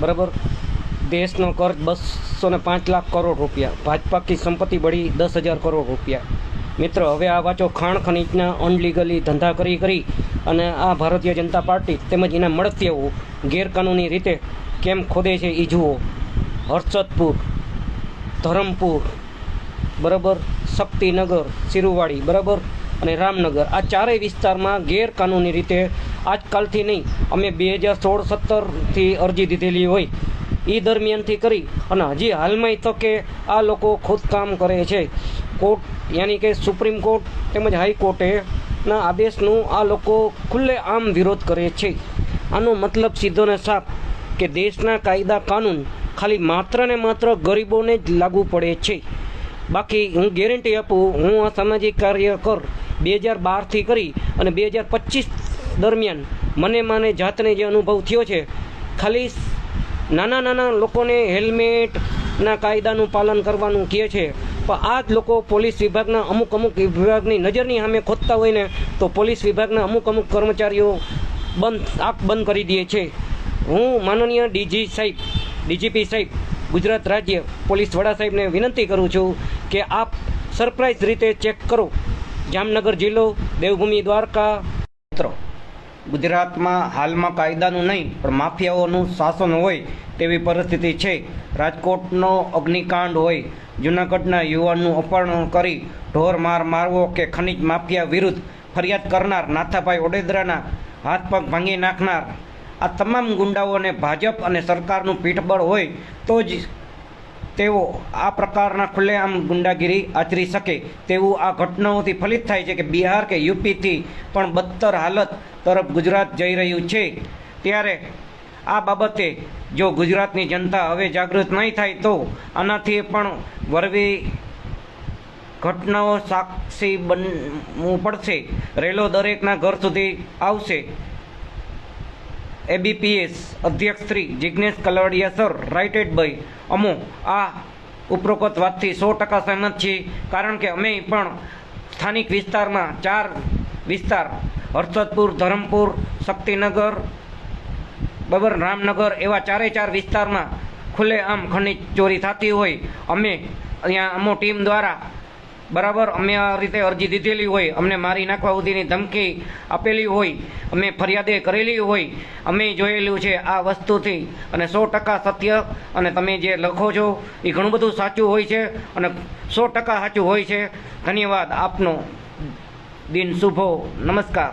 बराबर। देशનો कर्ज 205 लाख करोड़ रुपया। भाजपा की संपत्ति बढ़ी 10,000 करोड़ रुपया। मित्र हवे आ वाचो खाण खनिजना अनलीगली धंधा करी अने आ भारतीय जनता पार्टी तेमज एना મળતિયાઓ गैरकानूनी रीते केम खोदे छे ई जुओ। हर्षदपुर, धरमपुर बराबर, शक्तिनगर, सिरुवाड़ी बराबर અને રામનગર આ ચારેય વિસ્તારમાં ગેરકાનૂની રીતે આજકાલથી નહીં, અમે 2016-17થી અરજી દીધેલી હોય એ દરમિયાનથી કરી અને હજી હાલમાં તકે આ લોકો ખોદકામ કરે છે। કોર્ટ યાની કે સુપ્રીમ કોર્ટ તેમજ હાઈકોર્ટેના આદેશનું આ લોકો ખુલ્લે આમ વિરોધ કરે છે। આનો મતલબ સીધો ને સાફ કે દેશના કાયદા કાનૂન ખાલી માત્ર ને માત્ર ગરીબોને જ લાગુ પડે છે। બાકી હું ગેરંટી આપું, હું આ સામાજિક કાર્યકર 2012થી કરી અને 2025 દરમિયાન મને જાતને જે અનુભવ થયો છે, ખાલી નાના લોકોને હેલ્મેટના કાયદાનું પાલન કરવાનું કહે છે, પણ આ જ લોકો પોલીસ વિભાગના અમુક વિભાગની નજરની સામે ખોદતા હોય ને તો પોલીસ વિભાગના અમુક કર્મચારીઓ આંખ બંધ કરી દે છે। હું માનનીય ડીજીપી સાહેબ, ગુજરાત રાજ્ય પોલીસ વડા સાહેબને વિનંતી કરું છું કે આપ સરપ્રાઇઝ રીતે ચેક કરો। જામનગર જિલ્લો, દેવભૂમિ દ્વારકા। મિત્રો, ગુજરાતમાં હાલમાં કાયદાનું નહીં પણ માફિયાઓનું શાસન હોય તેવી પરિસ્થિતિ છે। રાજકોટનો અગ્નિકાંડ હોય, જૂનાગઢના યુવાનનું અપહરણ કરી ઢોર મારવો કે ખનીજ માફિયા વિરુદ્ધ ફરિયાદ કરનાર નાથાભાઈ ઓડેદરાના હાથ પગ ભાંગી નાખનાર આ તમામ ગુંડાઓને ભાજપ અને સરકારનું પીઠબળ હોય તો જ તેઓ આ પ્રકારના ખુલ્લેઆમ ગુંડાગીરી આચરી શકે તેવું આ ઘટનાઓથી ફલિત થાય છે કે બિહાર કે યુપીથી પણ બદતર હાલત તરફ ગુજરાત જઈ રહ્યું છે। ત્યારે આ બાબતે જો ગુજરાતની જનતા હવે જાગૃત નહીં થાય તો આનાથી પણ વરવી ઘટનાઓ સાક્ષી બનવું પડશે। રેલો દરેકના ઘર સુધી આવશે। એબીપીએસ અધ્યક્ષ શ્રી જિગ્નેશ કલવડિયા સર, રાઇટેડ બાય અમો આ ઉપરોક્ત વાતથી 100% સહમત છીએ, કારણ કે અમે પણ સ્થાનિક વિસ્તારમાં 4 વિસ્તાર હર્ષદપુર, ધરમપુર, શક્તિનગર બરાબર, રામનગર એવા 4 વિસ્તારમાં ખુલ્લે આમ ખનિજ ચોરી થતી હોય, અમે અહીંયા અમો ટીમ દ્વારા બરાબર અમે આ રીતે અરજી દીધેલી હોય, અમને મારી નાખવા સુધીની ધમકી આપેલી હોય, અમે ફરિયાદે કરેલી હોય, અમે જોયેલું છે આ વસ્તુથી અને 100% સત્ય અને તમે જે લખો છો એ ઘણું બધું સાચું હોય છે અને 100% સાચું હોય છે। ધન્યવાદ, આપનો દિન શુભો, નમસ્કાર।